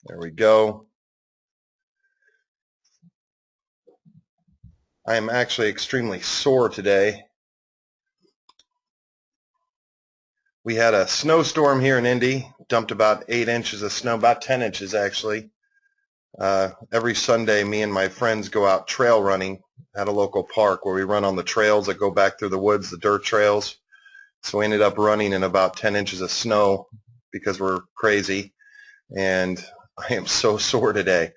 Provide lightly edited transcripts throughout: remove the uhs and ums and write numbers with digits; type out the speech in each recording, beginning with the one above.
There we go. I am actually extremely sore today. We had a snowstorm here in Indy, dumped about 8 inches of snow, about 10 inches actually. Every Sunday, me and my friends go out trail running at a local park where we run on the trails that go back through the woods, the dirt trails. So we ended up running in about 10 inches of snow because we're crazy, and I am so sore today.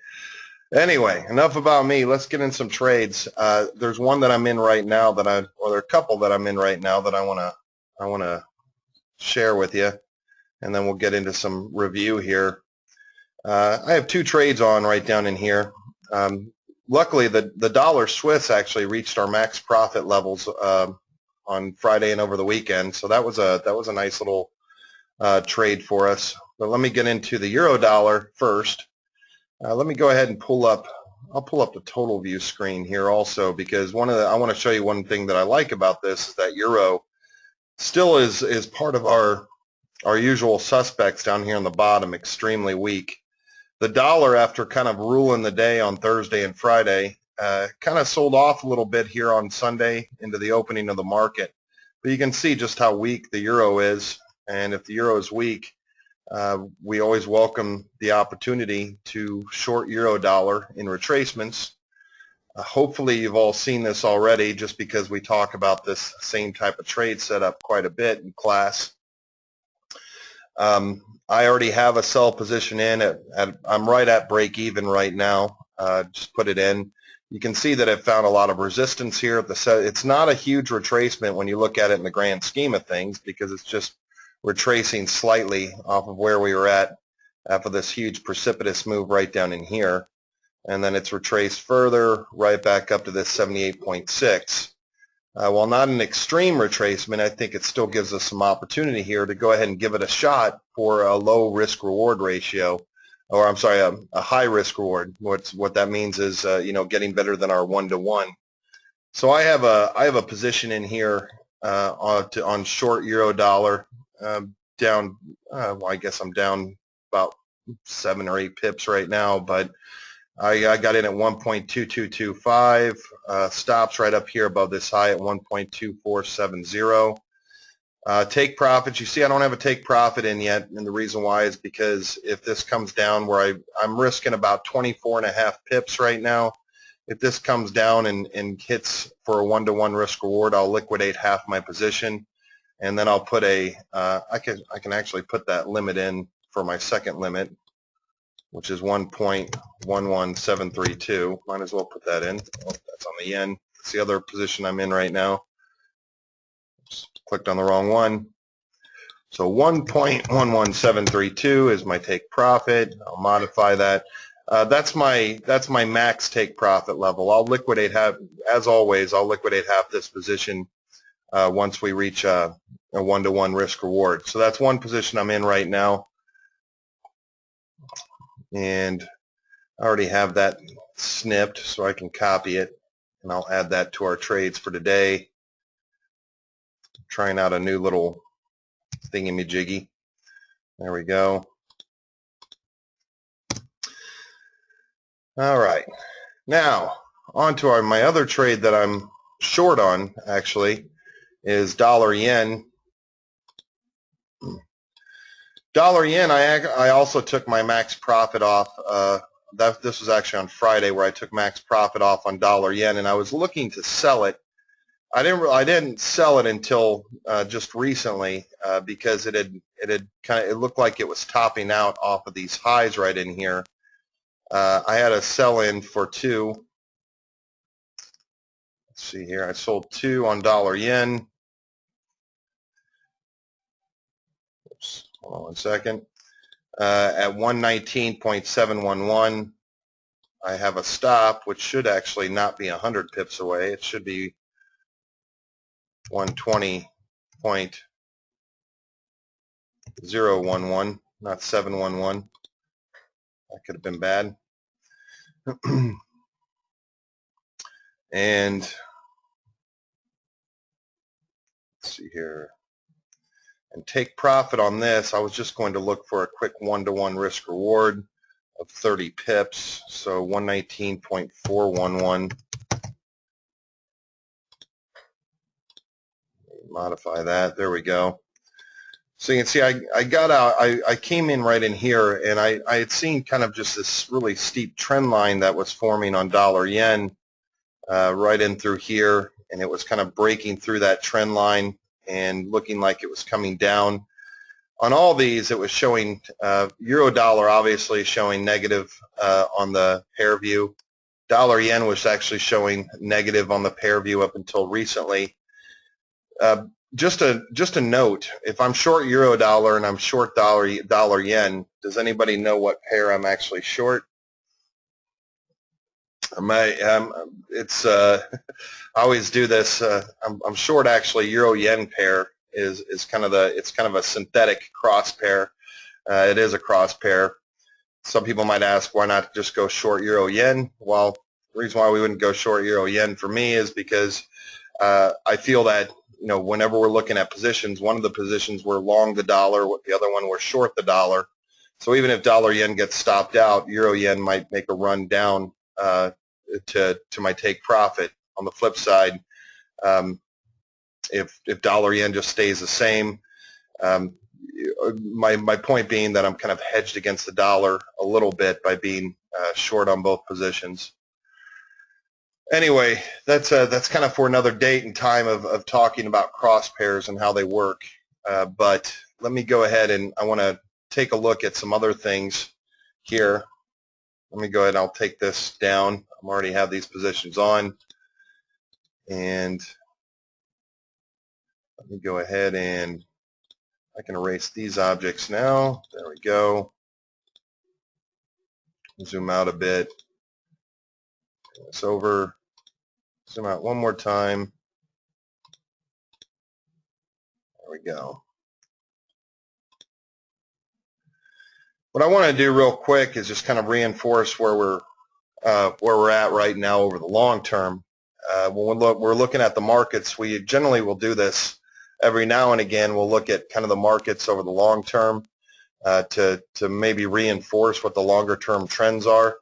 Anyway, enough about me. Let's get in some trades. There's one that I'm in right now or there are a couple that I'm in right now that I wanna share with you, and then we'll get into some review here. I have two trades on right down in here. Luckily, the dollar Swiss actually reached our max profit levels on Friday and over the weekend, so that was a nice little trade for us. But let me get into the euro dollar first. Let me go ahead and I'll pull up the total view screen here also, because I want to show you one thing that I like about this is that euro still is part of our usual suspects down here on the bottom, extremely weak. The dollar, after kind of ruling the day on Thursday and Friday, kind of sold off a little bit here on Sunday into the opening of the market. But you can see just how weak the euro is, and if the euro is weak, we always welcome the opportunity to short euro dollar in retracements. Hopefully you've all seen this already, just because we talk about this same type of trade setup quite a bit in class. I already have a sell position in I'm right at break even right now. Just put it in. You can see that it found a lot of resistance here at the set. It's not a huge retracement when you look at it in the grand scheme of things, because it's just retracing slightly off of where we were at after this huge precipitous move right down in here. And then it's retraced further right back up to this 78.6. While not an extreme retracement, I think it still gives us some opportunity here to go ahead and give it a shot for a low risk reward ratio, or I'm sorry, a high risk reward. What that means is getting better than our 1-to-1. So I have a position in here on short euro dollar, down. Well, I guess I'm down about 7 or 8 pips right now, but I got in at 1.2225, stops right up here above this high at 1.2470. Take profits. You see, I don't have a take profit in yet, and the reason why is because if this comes down where I'm risking about 24.5 pips right now, if this comes down and hits for a 1-to-1 risk reward, I'll liquidate half my position, and then I'll put I can actually put that limit in for my second limit, which is 1.11732. Might as well put that in. Oh, that's on the yen. It's the other position I'm in right now. Just clicked on the wrong one. So 1.11732 is my take profit. I'll modify that. That's my max take profit level. I'll liquidate half, as always. I'll liquidate half this position once we reach a 1-to-1 risk reward. So that's one position I'm in right now, and I already have that snipped, so I can copy it, and I'll add that to our trades for today. Trying out a new little thingy-majiggy. There we go. All right. Now, on to my other trade that I'm short on, actually, is dollar yen. Dollar yen, I also took my max profit off. This was actually on Friday where I took max profit off on dollar yen, and I was looking to sell it. I didn't sell it until just recently, because it looked like it was topping out off of these highs right in here. I had a sell in for 2. Let's see here. I sold 2 on dollar yen. Oops, hold on 1 second. At 119.711. I have a stop, which should actually not be 100 pips away. It should be 120.011, not 711. That could have been bad. And let's see here. And take profit on this, I was just going to look for a quick 1-to-1 risk reward. of 30 pips, so 119.411. Modify that. There we go. So you can see I got out, I came in right in here, and I had seen kind of just this really steep trend line that was forming on dollar yen right in through here, and it was kind of breaking through that trend line and looking like it was coming down. On all these, it was showing euro dollar obviously showing negative on the pair view. Dollar yen was actually showing negative on the pair view up until recently. Just a note, if I'm short euro dollar and I'm short dollar yen, does anybody know what pair I'm actually short? I always do this. I'm short actually euro yen pair is kind of a synthetic cross pair. It is a cross pair. Some people might ask, why not just go short euro yen? Well, the reason why we wouldn't go short euro yen for me is because I feel that, you know, whenever we're looking at positions, one of the positions we're long the dollar, the other one we're short the dollar. So even if dollar yen gets stopped out, euro yen might make a run down to my take profit. On the flip side, if dollar yen just stays the same, my point being that I'm kind of hedged against the dollar a little bit by being short on both positions. Anyway, that's kind of for another date and time of talking about cross pairs and how they work. But let me go ahead, and I want to take a look at some other things here. Let me go ahead and I'll take this down. I already have these positions on. And let me go ahead and I can erase these objects now. There we go. Zoom out a bit. It's over. Zoom out one more time. There we go. What I want to do real quick is just kind of reinforce where we're at right now over the long term. When we're looking at the markets, we generally will do this every now and again. We'll look at kind of the markets over the long term to maybe reinforce what the longer term trends are.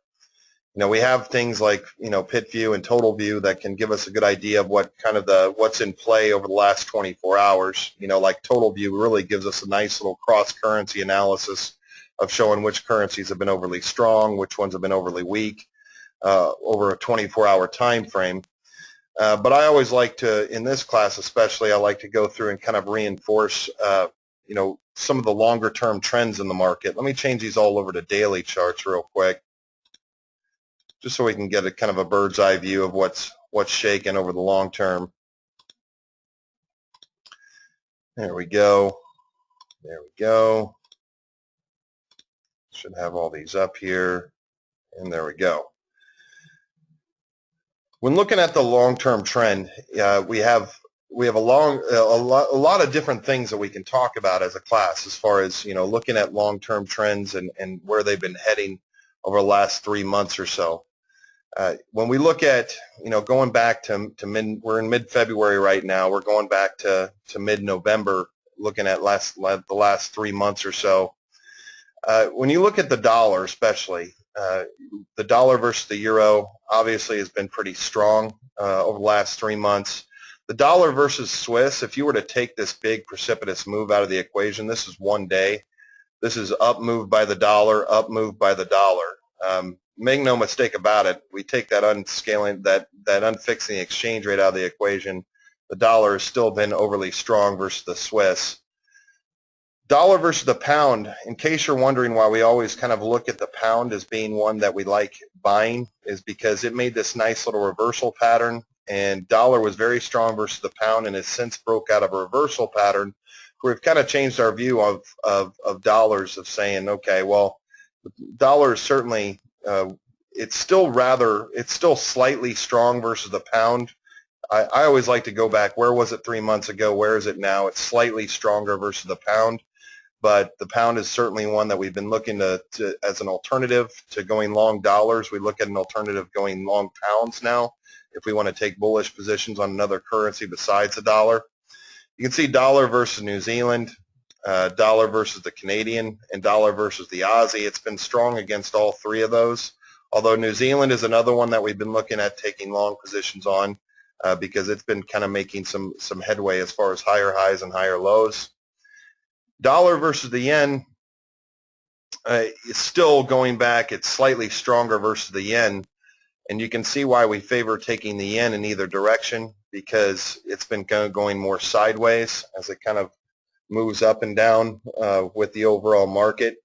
You know, we have things like, you know, PitView and Total View that can give us a good idea of what kind of what's in play over the last 24 hours. You know, like Total View really gives us a nice little cross-currency analysis of showing which currencies have been overly strong, which ones have been overly weak over a 24-hour time frame. But I always like to, in this class especially, I like to go through and kind of reinforce, you know, some of the longer-term trends in the market. Let me change these all over to daily charts real quick, just so we can get a kind of a bird's eye view of what's shaking over the long term. There we go. There we go. Should have all these up here, and there we go. When looking at the long-term trend, we have a lot of different things that we can talk about as a class, as far as, you know, looking at long-term trends and where they've been heading over the last 3 months or so. When we look at, you know, going back to we're in mid-February right now. We're going back to mid-November, looking at the last 3 months or so. When you look at the dollar, especially, the dollar versus the euro obviously has been pretty strong over the last 3 months. The dollar versus Swiss, if you were to take this big precipitous move out of the equation, this is one day. This is up moved by the dollar, up moved by the dollar. Make no mistake about it, we take that unscaling, that unfixing the exchange rate out of the equation, the dollar has still been overly strong versus the Swiss. Dollar versus the pound, in case you're wondering why we always kind of look at the pound as being one that we like buying, is because it made this nice little reversal pattern, and dollar was very strong versus the pound and has since broke out of a reversal pattern. We've kind of changed our view of dollars, of saying, okay, well, the dollar is certainly it's still slightly strong versus the pound. I always like to go back, where was it 3 months ago, where is it now? It's slightly stronger versus the pound, but the pound is certainly one that we've been looking to as an alternative to going long dollars. We look at an alternative going long pounds now if we want to take bullish positions on another currency besides the dollar. You can see dollar versus New Zealand. dollar versus the Canadian, and dollar versus the Aussie. It's been strong against all three of those. Although New Zealand is another one that we've been looking at taking long positions on because it's been kind of making some headway as far as higher highs and higher lows. Dollar versus the yen is still going back. It's slightly stronger versus the yen. And you can see why we favor taking the yen in either direction, because it's been kind of going more sideways as it kind of moves up and down with the overall market.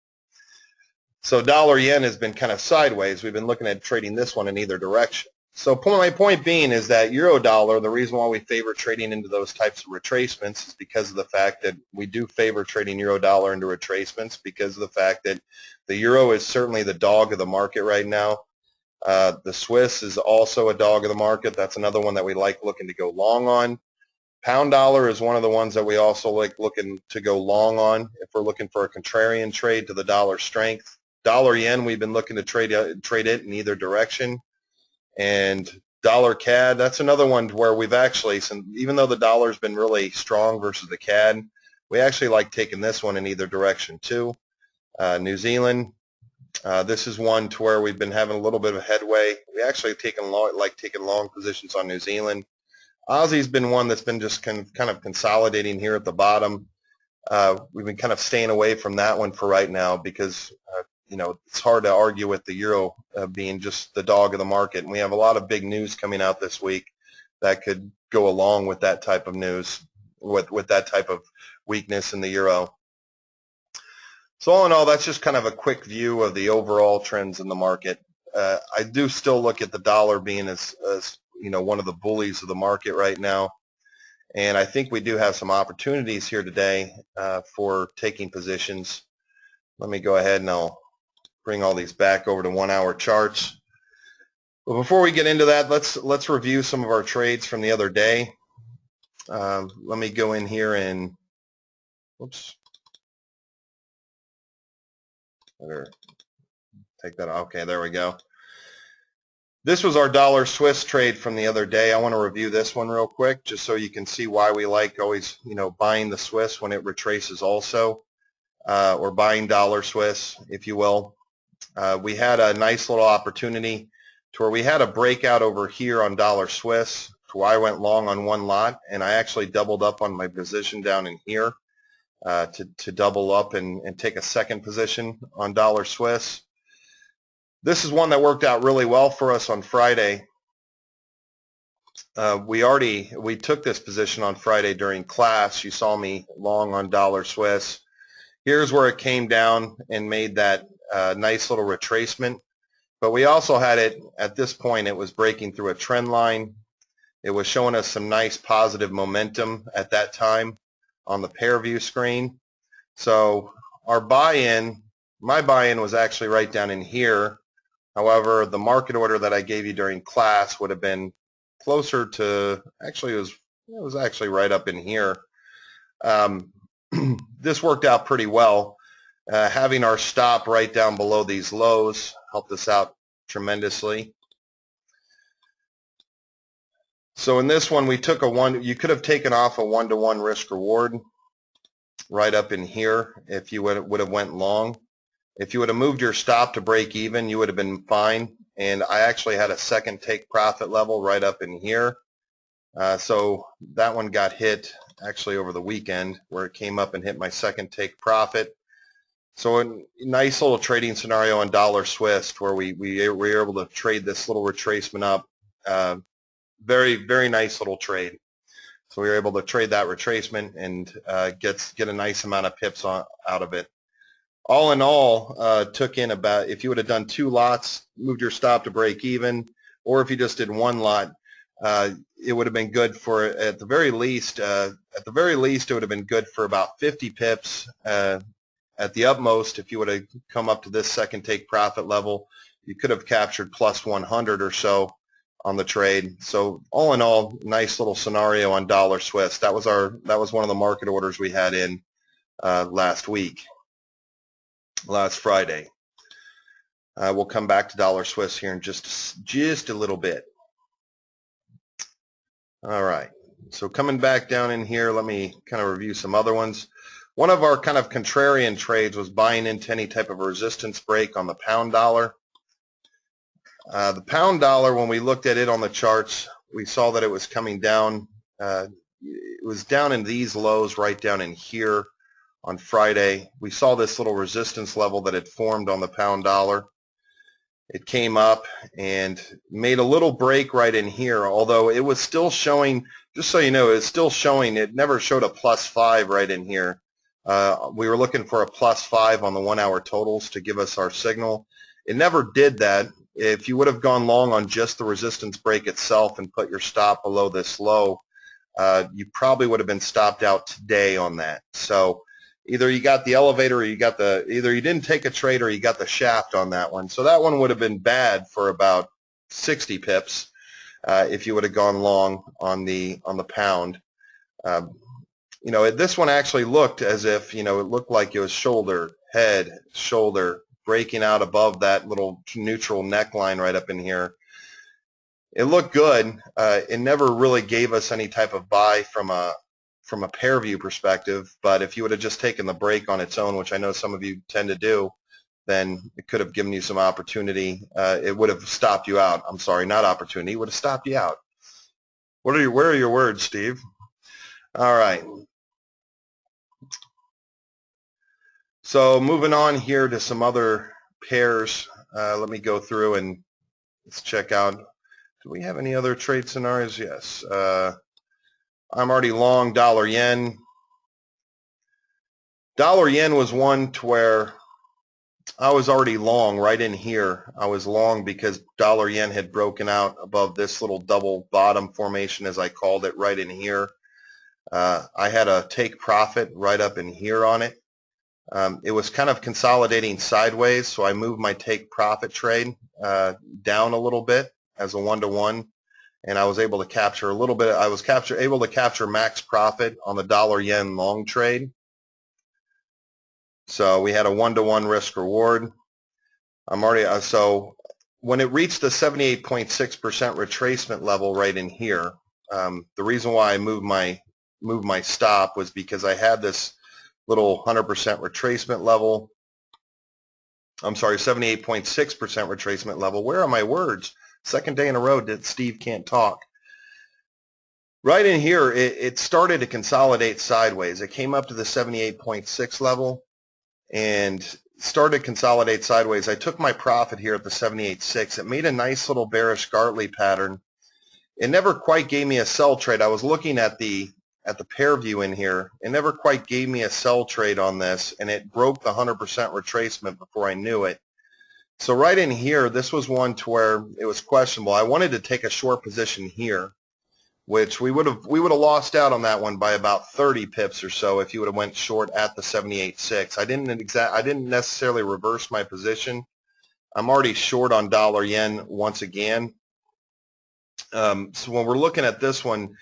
So dollar yen has been kind of sideways. We've been looking at trading this one in either direction. So my point being is that euro dollar, the reason why we favor trading into those types of retracements is because of the fact that we do favor trading euro dollar into retracements, because of the fact that the euro is certainly the dog of the market right now. The Swiss is also a dog of the market. That's another one that we like looking to go long on. Pound dollar is one of the ones that we also like looking to go long on if we're looking for a contrarian trade to the dollar strength. Dollar yen, we've been looking to trade it in either direction. And dollar CAD, that's another one where we've actually, even though the dollar's been really strong versus the CAD, we actually like taking this one in either direction too. New Zealand, this is one to where we've been having a little bit of headway. We actually taking long positions on New Zealand. Aussie's been one that's been just kind of consolidating here at the bottom. We've been kind of staying away from that one for right now because it's hard to argue with the euro being just the dog of the market. And we have a lot of big news coming out this week that could go along with that type of news, with that type of weakness in the euro. So all in all, that's just kind of a quick view of the overall trends in the market. I do still look at the dollar being as one of the bullies of the market right now. And I think we do have some opportunities here today for taking positions. Let me go ahead and I'll bring all these back over to 1 hour charts. But before we get into that, let's review some of our trades from the other day. Let me go in here and, whoops, better take that off. Okay, there we go. This was our dollar Swiss trade from the other day. I want to review this one real quick just so you can see why we like always, buying the Swiss when it retraces also, or buying dollar Swiss, if you will. We had a nice little opportunity to where we had a breakout over here on dollar Swiss, so I went long on one lot, and I actually doubled up on my position down in here to double up and take a second position on dollar Swiss. This is one that worked out really well for us on Friday. We took this position on Friday during class. You saw me long on dollar Swiss. Here's where it came down and made that nice little retracement. But we also had it, at this point, it was breaking through a trend line. It was showing us some nice positive momentum at that time on the pair view screen. So our buy-in, my buy-in was actually right down in here. However, the market order that I gave you during class would have been closer to, actually it was actually right up in here. This worked out pretty well. Having our stop right down below these lows helped us out tremendously. So in this one, we took you could have taken off a 1-to-1 risk reward right up in here if you would have went long. If you would have moved your stop to break even, you would have been fine. And I actually had a second take profit level right up in here. So that one got hit actually over the weekend where it came up and hit my second take profit. So a nice little trading scenario on dollar Swiss where we were able to trade this little retracement up. Very, very nice little trade. So we were able to trade that retracement and get a nice amount of pips out of it. All in all, took in about, if you would have done 2 lots, moved your stop to break even, or if you just did 1 lot, it would have been good for, at the very least, it would have been good for about 50 pips. At the utmost, if you would have come up to this second take profit level, you could have captured plus 100 or so on the trade. So all in all, nice little scenario on dollar Swiss. That was one of the market orders we had in last Friday. We'll come back to dollar Swiss here in just a little bit. All right. So coming back down in here, let me kind of review some other ones. One of our kind of contrarian trades was buying into any type of resistance break on the pound dollar. The pound dollar, when we looked at it on the charts, we saw that it was coming down. It was down in these lows right down in here on Friday. We saw this little resistance level that had formed on the pound dollar. It came up and made a little break right in here, although it was still showing, just so you know, it's still showing, it never showed a +5 right in here. We were looking for a +5 on the 1 hour totals to give us our signal. It never did that. If you would have gone long on just the resistance break itself and put your stop below this low, you probably would have been stopped out today on that. So either you got the elevator or you got the, either you didn't take a trade or you got the shaft on that one. So that one would have been bad for about 60 pips if you would have gone long on the pound. You know, this one actually looked as if, you know, it looked like it was shoulder, head, shoulder, breaking out above that little neutral neckline right up in here. It looked good. It never really gave us any type of buy from a pair view perspective, but if you would have just taken the break on its own, which I know some of you tend to do, then it could have given you some opportunity. It would have stopped you out. I'm sorry, not opportunity. It would have stopped you out. Where are your words, Steve? All right. So moving on here to some other pairs. Let me go through and let's check out. Do we have any other trade scenarios? Yes. I'm already long dollar yen. Dollar yen was one to where I was already long right in here. I was long because dollar yen had broken out above this little double bottom formation, as I called it, right in here. I had a take profit right up in here on it. It was kind of consolidating sideways, so I moved my take profit trade down a little bit as a 1-to-1, and I was able to capture a little bit. I was able to capture max profit on the dollar yen long trade. So we had a 1-to-1 risk reward. I'm already so when it reached the 78.6% retracement level right in here, the reason why I moved my stop was because I had this little 100% retracement level. I'm sorry, 78.6% retracement level. Where are my words? Second day in a row that Steve can't talk. Right in here, it started to consolidate sideways. It came up to the 78.6 level and started to consolidate sideways. I took my profit here at the 78.6. It made a nice little bearish Gartley pattern. It never quite gave me a sell trade. I was looking at the pair view in here. It never quite gave me a sell trade on this, and it broke the 100% retracement before I knew it. So right in here, this was one to where it was questionable. I wanted to take a short position here, which we would have lost out on that one by about 30 pips or so if you would have went short at the 78.6. I didn't necessarily reverse my position. I'm already short on dollar yen once again. So when we're looking at this one,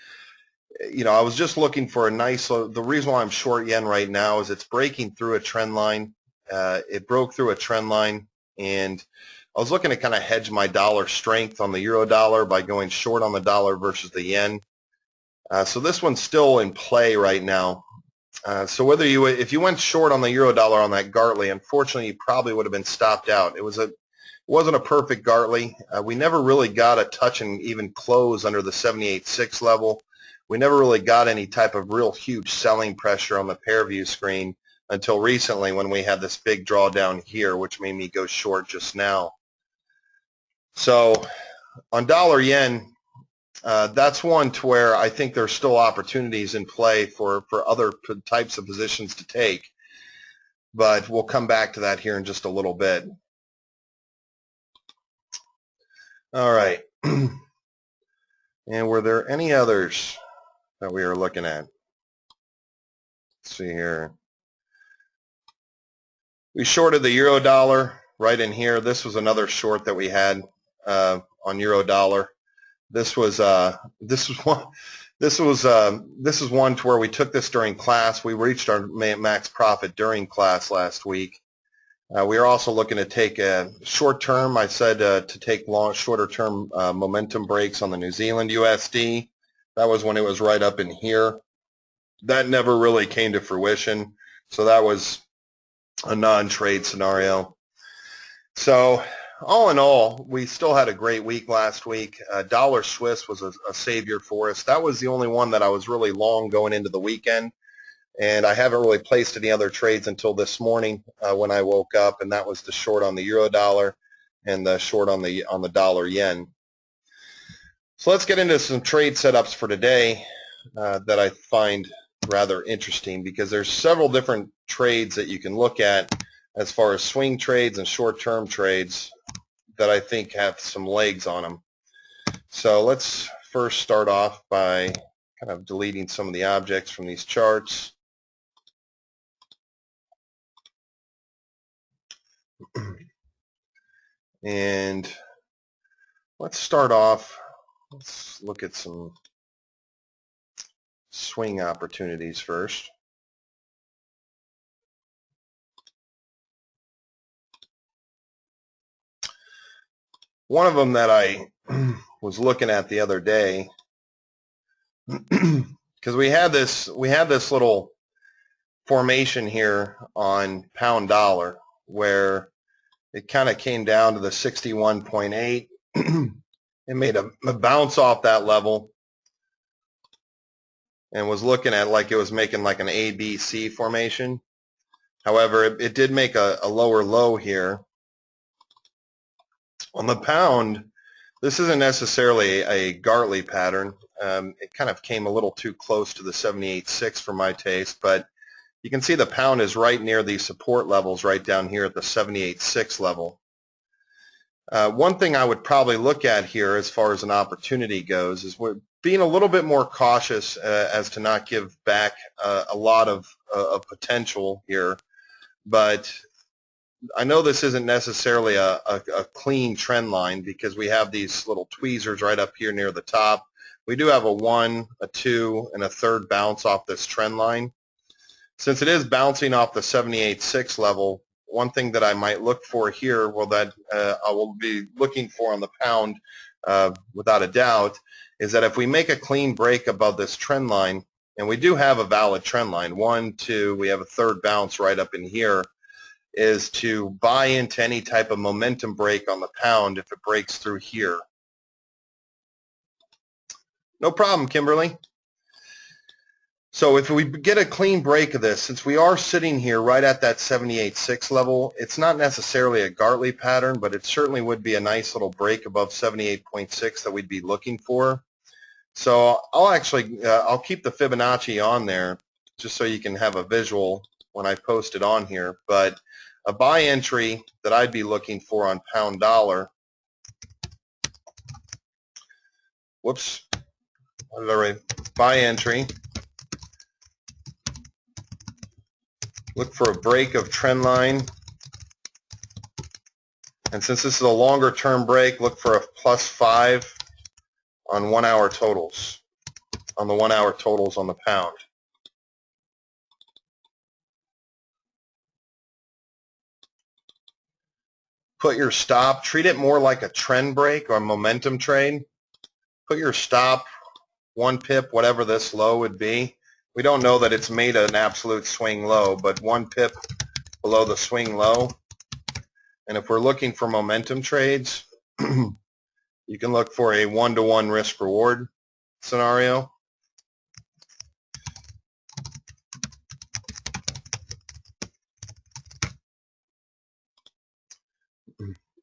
you know, I was just looking for a nice, the reason why I'm short yen right now is it's breaking through a trend line. It broke through a trend line, and I was looking to kind of hedge my dollar strength on the euro dollar by going short on the dollar versus the yen. So this one's still in play right now. So whether if you went short on the euro dollar on that Gartley, unfortunately you probably would have been stopped out. It wasn't a perfect Gartley. We never really got a touch and even close under the 78.6 level. We never really got any type of real huge selling pressure on the pair view screen until recently when we had this big drawdown here, which made me go short just now. So on dollar yen, that's one to where I think there's still opportunities in play for other types of positions to take. But we'll come back to that here in just a little bit. All right. And were there any others that we are looking at? Let's see here. We shorted the euro dollar right in here. This was another short that we had on euro dollar. This was one to where we took this during class. We reached our max profit during class last week. We are also looking to take a short term. I said to take shorter term momentum breaks on the New Zealand USD. That was when it was right up in here. That never really came to fruition. So that was a non-trade scenario. So all in all, we still had a great week last week. Dollar Swiss was a savior for us. That was the only one that I was really long going into the weekend, and I haven't really placed any other trades until this morning when I woke up, and that was the short on the euro dollar and the short on the dollar yen. So let's get into some trade setups for today that I find rather interesting, because there's several different trades that you can look at as far as swing trades and short-term trades that I think have some legs on them. So let's first start off by kind of deleting some of the objects from these charts. And let's start off, let's look at some swing opportunities first. One of them that I was looking at the other day, because we had this little formation here on pound dollar where it kind of came down to the 61.8. It made a bounce off that level and was looking at like it was making like an ABC formation. However, it did make a lower low here. On the pound, this isn't necessarily a Gartley pattern. It kind of came a little too close to the 78.6 for my taste, but you can see the pound is right near these support levels right down here at the 78.6 level. One thing I would probably look at here as far as an opportunity goes is we're being a little bit more cautious as to not give back a lot of potential here. But I know this isn't necessarily a clean trend line because we have these little tweezers right up here near the top. We do have a 1, a 2, and a third bounce off this trend line. Since it is bouncing off the 78.6 level, one thing that I might look for here, well, that I will be looking for on the pound without a doubt, is that if we make a clean break above this trend line, and we do have a valid trend line, 1, 2, we have a third bounce right up in here, is to buy into any type of momentum break on the pound if it breaks through here. No problem, Kimberly. So if we get a clean break of this, since we are sitting here right at that 78.6 level, it's not necessarily a Gartley pattern, but it certainly would be a nice little break above 78.6 that we'd be looking for. So I'll keep the Fibonacci on there just so you can have a visual when I post it on here. But a buy entry that I'd be looking for on pound dollar. Whoops. What did I write? Buy entry. Look for a break of trend line. And since this is a longer term break, look for a +5 on 1 hour totals, on the 1 hour totals on the pound. Put your stop, treat it more like a trend break or a momentum trade. Put your stop 1 pip, whatever this low would be. We don't know that it's made an absolute swing low, but 1 pip below the swing low. And if we're looking for momentum trades, you can look for a 1-to-1 risk reward scenario.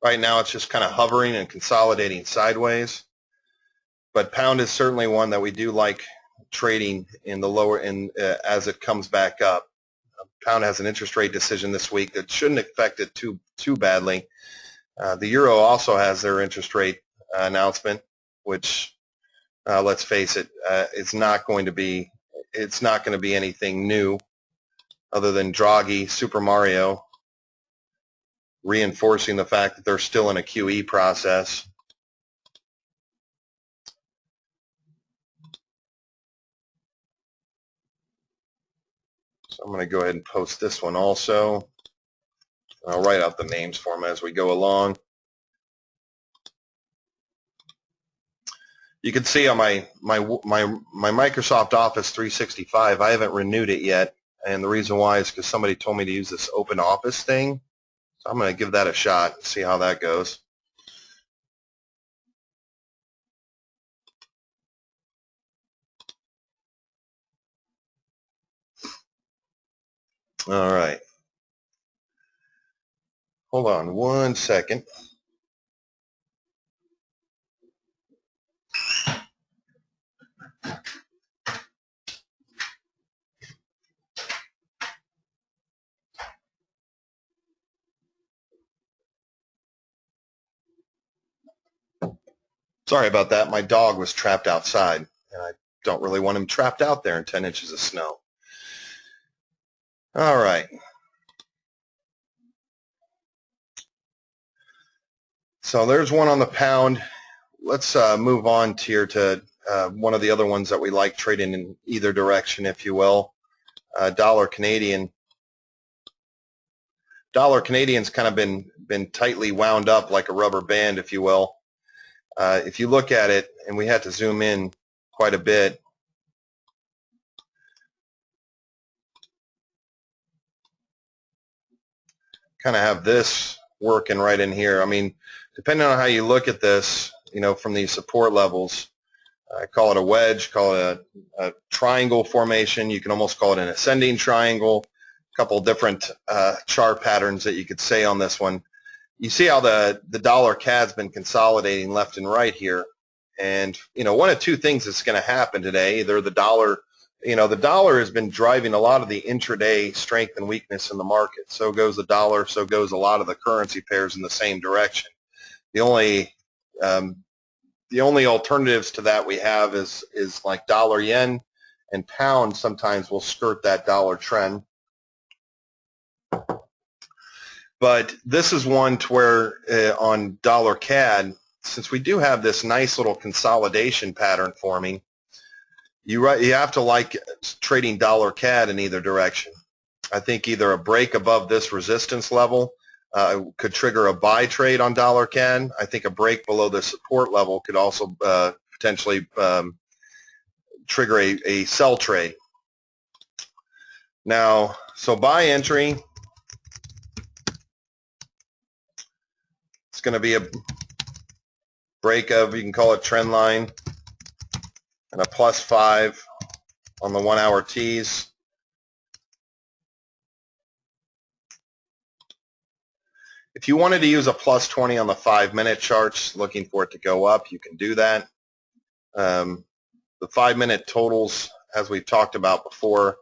Right now it's just kind of hovering and consolidating sideways. But pound is certainly one that we do like trading in the lower end as it comes back up. Pound has an interest rate decision this week that shouldn't affect it too badly. The euro also has their interest rate announcement, which let's face it, it's not going to be anything new other than Draghi, Super Mario, reinforcing the fact that they're still in a QE process. So I'm going to go ahead and post this one also. I'll write out the names for them as we go along. You can see on my Microsoft Office 365, I haven't renewed it yet. and the reason why is because somebody told me to use this open office thing. So I'm going to give that a shot and see how that goes. All right. Hold on 1 second. Sorry about that. My dog was trapped outside, and I don't really want him trapped out there in 10 inches of snow. All right. So there's one on the pound. Let's move on here to one of the other ones that we like trading in either direction, if you will. Dollar Canadian. Dollar Canadian's kind of been tightly wound up like a rubber band, if you will. If you look at it, and we had to zoom in quite a bit, kind of have this working right in here. I mean, depending on how you look at this, you know, from these support levels, I call it a wedge, call it a triangle formation. You can almost call it an ascending triangle. A couple different chart patterns that you could say on this one. You see how the dollar CAD's been consolidating left and right here. And, you know, one of two things that's going to happen today. Either the dollar, you know, the dollar has been driving a lot of the intraday strength and weakness in the market. So goes the dollar, so goes a lot of the currency pairs in the same direction. The only alternatives to that we have is like dollar yen, and pound sometimes will skirt that dollar trend. But this is one to where on dollar CAD, since we do have this nice little consolidation pattern forming, you have to like trading dollar CAD in either direction. I think either a break above this resistance level could trigger a buy trade on dollar CAD. I think a break below the support level could also potentially trigger a sell trade. Now, so buy entry, it's going to be a break of, you can call it trend line, and a +5 on the 1 hour T's. If you wanted to use a +20 on the 5-minute charts, looking for it to go up, you can do that. The 5-minute totals, as we've talked about before,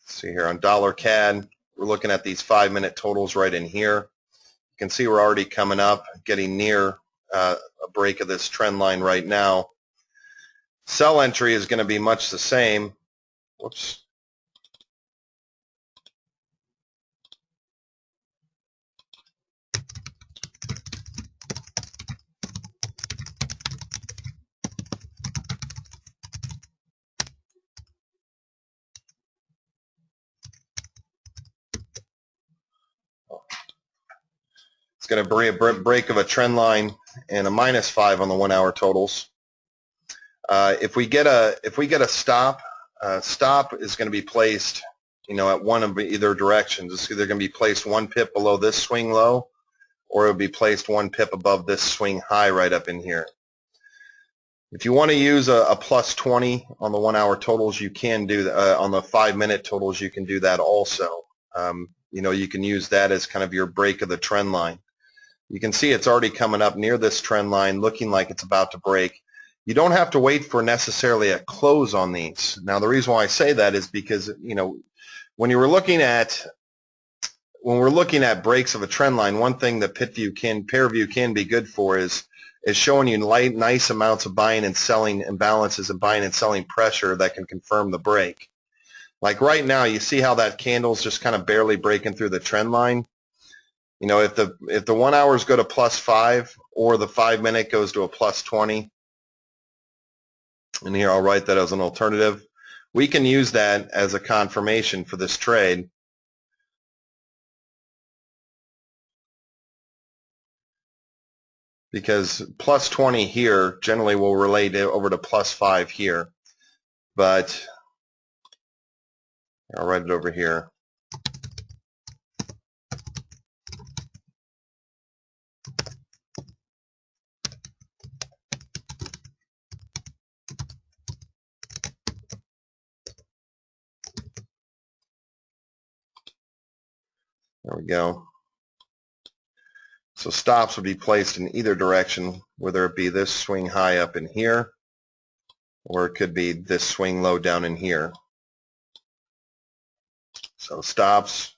let's see here on dollar CAD, we're looking at these 5-minute totals right in here. You can see we're already coming up, getting near a break of this trend line right now. Sell entry is going to be much the same. Whoops. It's going to be a break of a trend line and a -5 on the 1 hour totals. If we get a stop, stop is going to be placed, you know, at one of either directions. It's either going to be placed 1 pip below this swing low, or it will be placed 1 pip above this swing high right up in here. If you want to use a +20 on the 1 hour totals, you can do that. On the 5-minute totals, you can do that also. You know, you can use that as kind of your break of the trend line. You can see it's already coming up near this trend line, looking like it's about to break. You don't have to wait for necessarily a close on these. Now, the reason why I say that is because, you know, when we're looking at breaks of a trend line, one thing that PitView can be good for is showing you nice amounts of buying and selling imbalances and buying and selling pressure that can confirm the break. Like right now, you see how that candle's just kind of barely breaking through the trend line. You know, if the 1 hours go to +5 or the 5-minute goes to a +20, and here I'll write that as an alternative, we can use that as a confirmation for this trade. Because +20 here generally will relate over to +5 here. But I'll write it over here. There we go. So stops would be placed in either direction, whether it be this swing high up in here, or it could be this swing low down in here. So stops.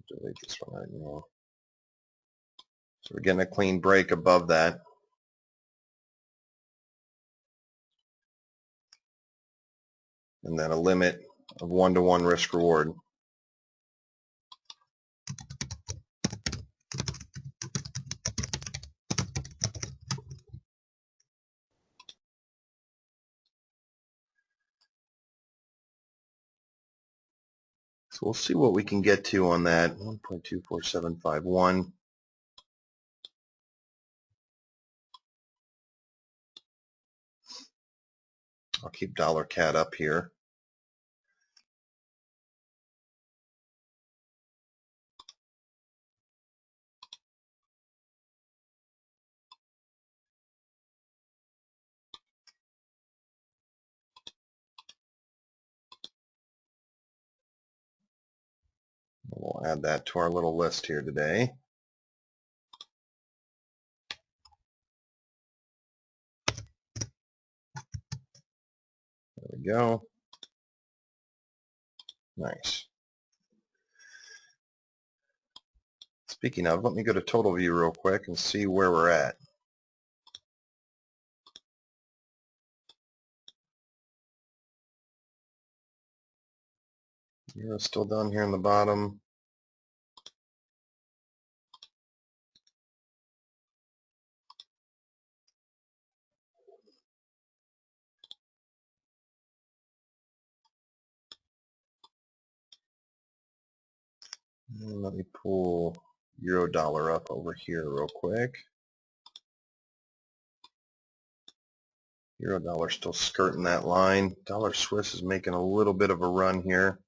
Delete this one right now. So we're getting a clean break above that. And then a limit of 1-to-1 risk reward. So we'll see what we can get to on that. 1.24751. I'll keep $CAD up here. We'll add that to our little list here today. There we go. Nice. Speaking of, let me go to total view real quick and see where we're at. Euro's still down here in the bottom. And let me pull Euro dollar up over here real quick. Euro dollar still skirting that line. Dollar Swiss is making a little bit of a run here.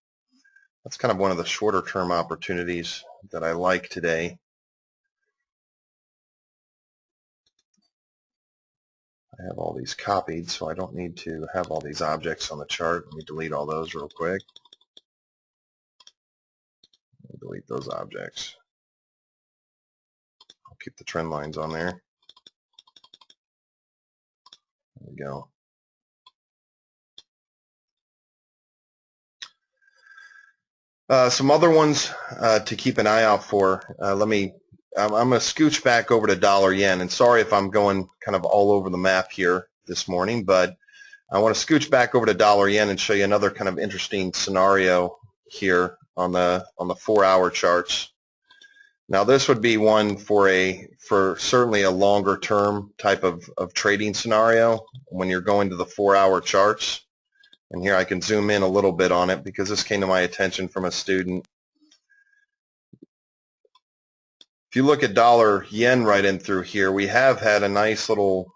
That's kind of one of the shorter term opportunities that I like today. I have all these copied, so I don't need to have all these objects on the chart. Let me delete all those real quick. Delete those objects. I'll keep the trend lines on there. There we go. Some other ones to keep an eye out for. I'm going to scooch back over to dollar yen, and sorry if I'm going kind of all over the map here this morning, but I want to scooch back over to dollar yen and show you another kind of interesting scenario here on the 4-hour charts. Now this would be one for certainly a longer term type of trading scenario when you're going to the 4-hour charts. And here I can zoom in a little bit on it because this came to my attention from a student. If you look at dollar yen right in through here, we have had a nice little,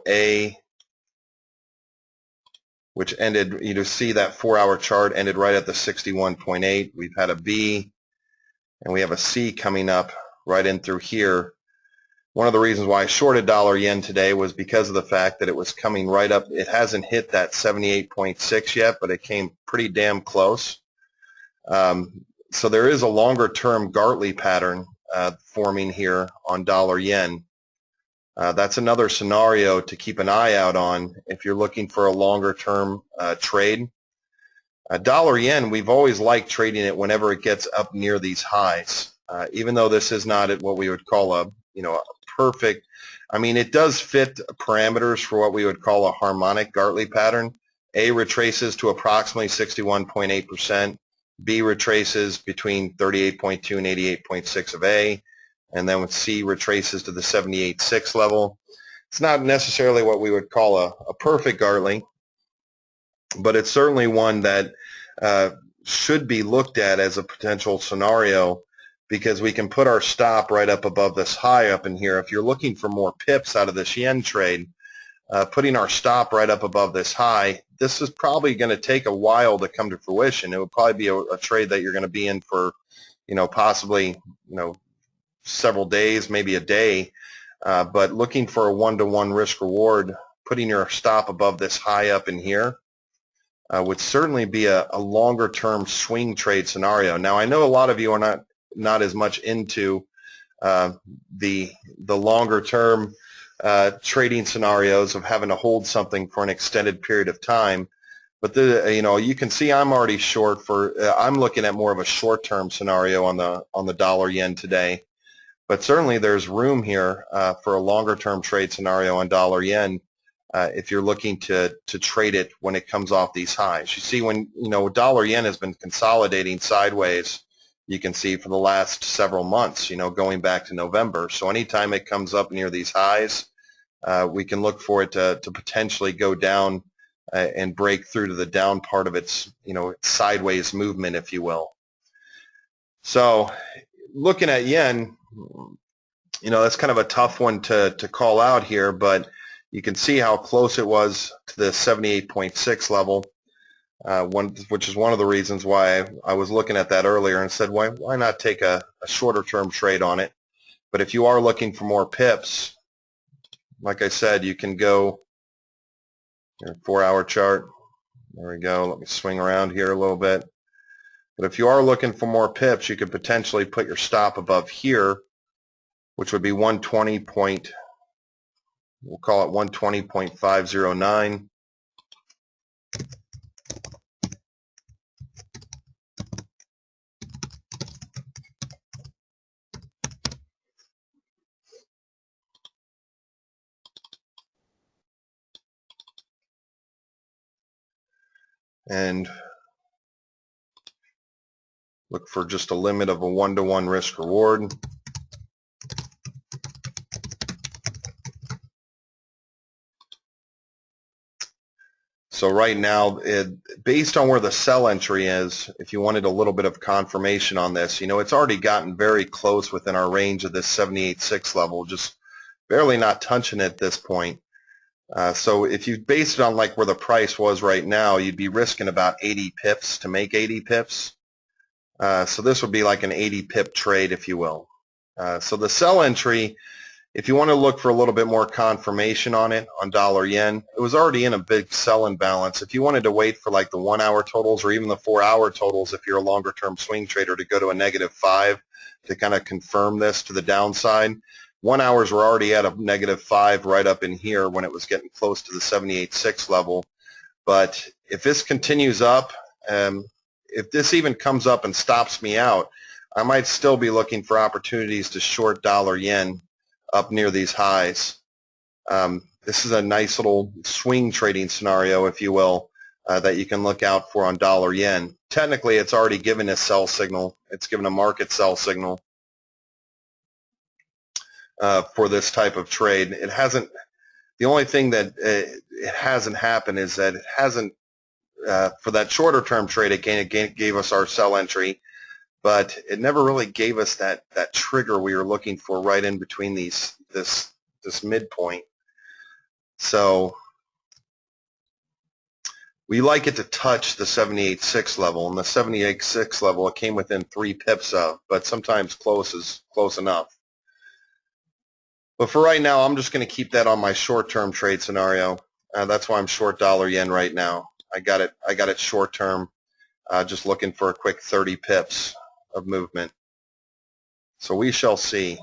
A, which ended, you see that 4-hour chart ended right at the 61.8. We've had a B, and we have a C coming up right in through here. One of the reasons why I shorted dollar yen today was because of the fact that it was coming right up. It hasn't hit that 78.6 yet, but it came pretty damn close. So there is a longer term Gartley pattern forming here on dollar yen. That's another scenario to keep an eye out on if you're looking for a longer term trade. Dollar yen, we've always liked trading it whenever it gets up near these highs. Even though this is not at what we would call a perfect, I mean, it does fit parameters for what we would call a harmonic Gartley pattern. A retraces to approximately 61.8%. B retraces between 38.2 and 88.6 of A, and then with C retraces to the 78.6 level. It's not necessarily what we would call a perfect Gartley, but it's certainly one that should be looked at as a potential scenario, because we can put our stop right up above this high up in here. If you're looking for more pips out of this yen trade, putting our stop right up above this high, this is probably going to take a while to come to fruition. It would probably be a trade that you're going to be in for, possibly, several days, maybe a day. But looking for a one-to-one risk reward, putting your stop above this high up in here would certainly be a longer-term swing trade scenario. Now, I know a lot of you are not as much into the longer-term trading scenarios of having to hold something for an extended period of time. But you can see I'm already short for. I'm looking at more of a short-term scenario on the dollar yen today. But certainly there's room here for a longer-term trade scenario on dollar yen if you're looking to trade it when it comes off these highs. You see, when dollar yen has been consolidating sideways, you can see for the last several months, going back to November. So anytime it comes up near these highs, we can look for it to potentially go down and break through to the down part of its sideways movement, if you will. So looking at yen, that's kind of a tough one to call out here, but you can see how close it was to the 78.6 level, which is one of the reasons why I was looking at that earlier and said, why not take a shorter term trade on it? But if you are looking for more pips, like I said, you can go here, 4-hour chart. There we go. Let me swing around here a little bit. But if you are looking for more pips, you could potentially put your stop above here, which would be 120. We'll call it 120.509. And look for just a limit of a one-to-one risk reward. So right now, based on where the sell entry is, if you wanted a little bit of confirmation on this, it's already gotten very close within our range of this 78.6 level, just barely not touching it at this point. So if you base it on like where the price was right now, you'd be risking about 80 pips to make 80 pips. So this would be like an 80 pip trade, if you will. So the sell entry, if you want to look for a little bit more confirmation on it, on dollar yen, it was already in a big sell imbalance. If you wanted to wait for like the 1-hour totals or even the 4-hour totals, if you're a longer term swing trader, to go to a -5 to kind of confirm this to the downside, 1 hours were already at a -5 right up in here when it was getting close to the 78.6 level. But if this continues up, if this even comes up and stops me out, I might still be looking for opportunities to short dollar yen up near these highs. This is a nice little swing trading scenario, if you will, that you can look out for on dollar yen. Technically, it's already given a sell signal. It's given a market sell signal for this type of trade. It hasn't. The only thing that it hasn't happened is that it hasn't, for that shorter term trade, it gave us our sell entry, but it never really gave us that trigger we were looking for right in between this midpoint. So we like it to touch the 78.6 level, and the 78.6 level it came within 3 pips of, but sometimes close is close enough. But for right now, I'm just going to keep that on my short-term trade scenario. That's why I'm short dollar yen right now. I got it short-term, just looking for a quick 30 pips of movement. So we shall see.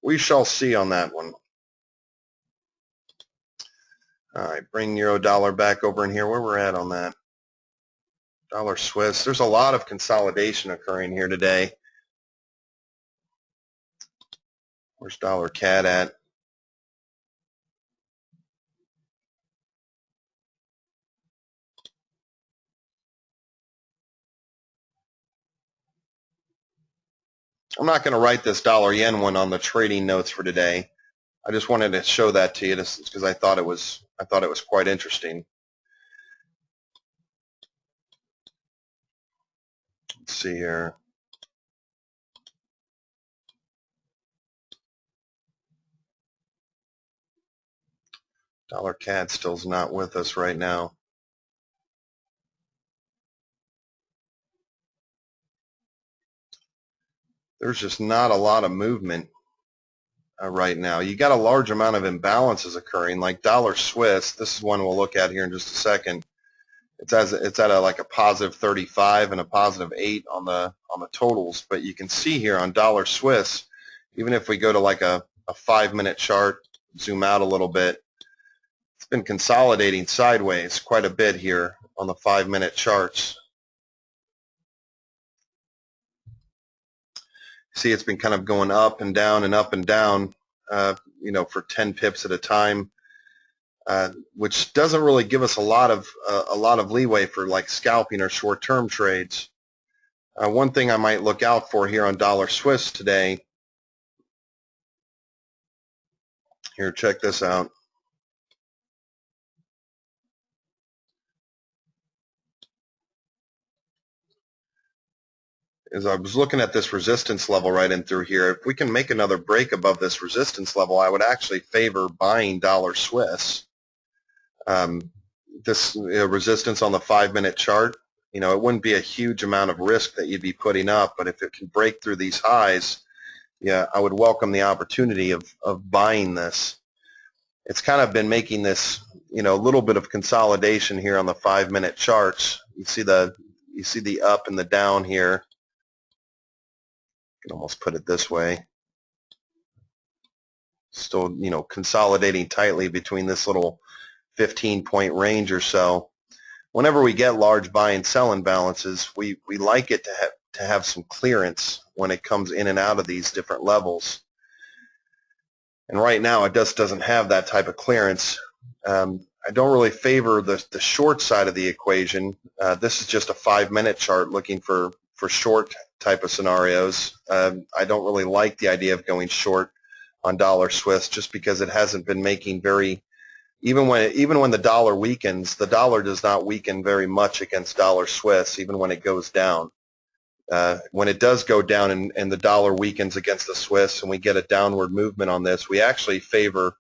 We shall see on that one. All right, bring euro dollar back over in here. Where we're at on that. Dollar Swiss. There's a lot of consolidation occurring here today. Where's dollar CAD at? I'm not going to write this dollar yen one on the trading notes for today. I just wanted to show that to you because I thought it was quite interesting. Let's see here. Dollar CAD still's not with us right now. There's just not a lot of movement right now. You got a large amount of imbalances occurring, like dollar Swiss. This is one we'll look at here in just a second. It's at like a positive 35 and a positive 8 on the totals, but you can see here on dollar Swiss, even if we go to like a 5-minute chart, zoom out a little bit, it's been consolidating sideways quite a bit here on the 5-minute charts. See, it's been kind of going up and down and up and down, for 10 pips at a time, which doesn't really give us a lot of leeway for like scalping or short-term trades. One thing I might look out for here on dollar Swiss today. Here, check this out. As I was looking at this resistance level right in through here, if we can make another break above this resistance level, I would actually favor buying dollar Swiss. This resistance on the 5-minute chart, it wouldn't be a huge amount of risk that you'd be putting up, but if it can break through these highs, yeah, I would welcome the opportunity of buying this. It's kind of been making this, a little bit of consolidation here on the 5-minute charts. You see the up and the down here. I can almost put it this way. Still, consolidating tightly between this little 15-point range or so. Whenever we get large buy and sell imbalances, we like it to have some clearance when it comes in and out of these different levels. And right now, it just doesn't have that type of clearance. I don't really favor the short side of the equation. This is just a 5-minute chart looking for short type of scenarios. I don't really like the idea of going short on dollar Swiss just because it hasn't been making even when the dollar weakens, the dollar does not weaken very much against dollar Swiss even when it goes down. When it does go down and the dollar weakens against the Swiss and we get a downward movement on this, we actually favor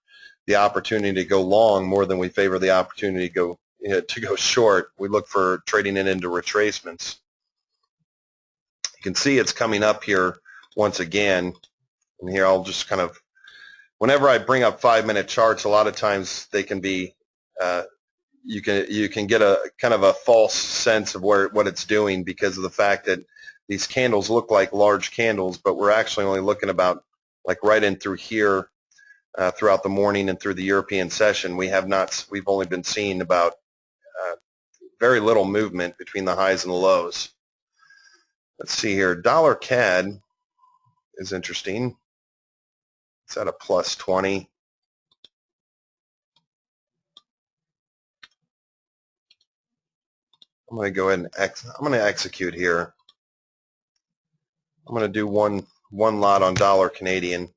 the opportunity to go long more than we favor the opportunity to go short. We look for trading it into retracements. You can see it's coming up here once again. And here I'll just kind of, whenever I bring up 5-minute charts, a lot of times they can be, you can get a kind of a false sense of what it's doing because of the fact that these candles look like large candles, but we're actually only looking about like right in through here throughout the morning and through the European session. We've only been seeing about very little movement between the highs and the lows. Let's see here. Dollar CAD is interesting. It's at a plus 20. I'm going to go ahead and I'm going to execute here. I'm going to do one lot on dollar Canadian.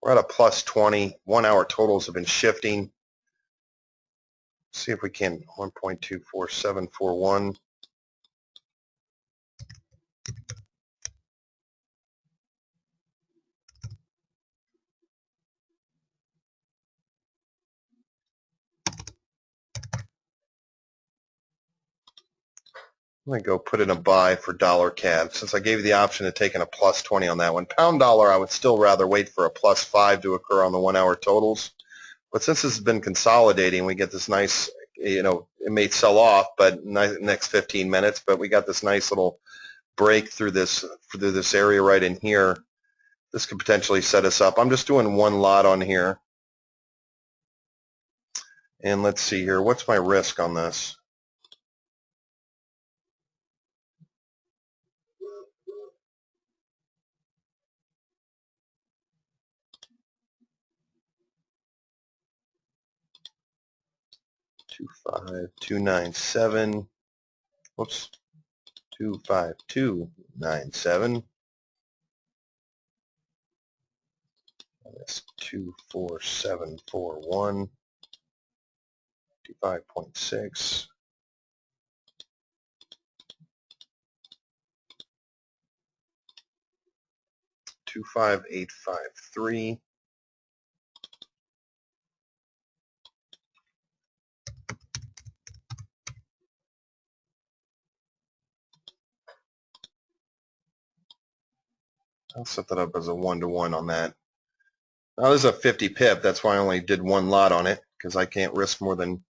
We're at a plus 20. 1-hour totals have been shifting. See if we can 1.24741. I'm going to go put in a buy for dollar CAD since I gave you the option of taking a plus 20 on that one. Pound dollar, I would still rather wait for a plus 5 to occur on the 1-hour totals. But since this has been consolidating, we get this nice, it may sell off, but next 15 minutes, but we got this nice little break through this area right in here. This could potentially set us up. I'm just doing one lot on here. And let's see here. What's my risk on this? $25297. Whoops. 25297. That's 24741, 55.6. 25853. I'll set that up as a 1-to-1 on that. Now this is a 50 pip. That's why I only did one lot on it, because I can't risk more than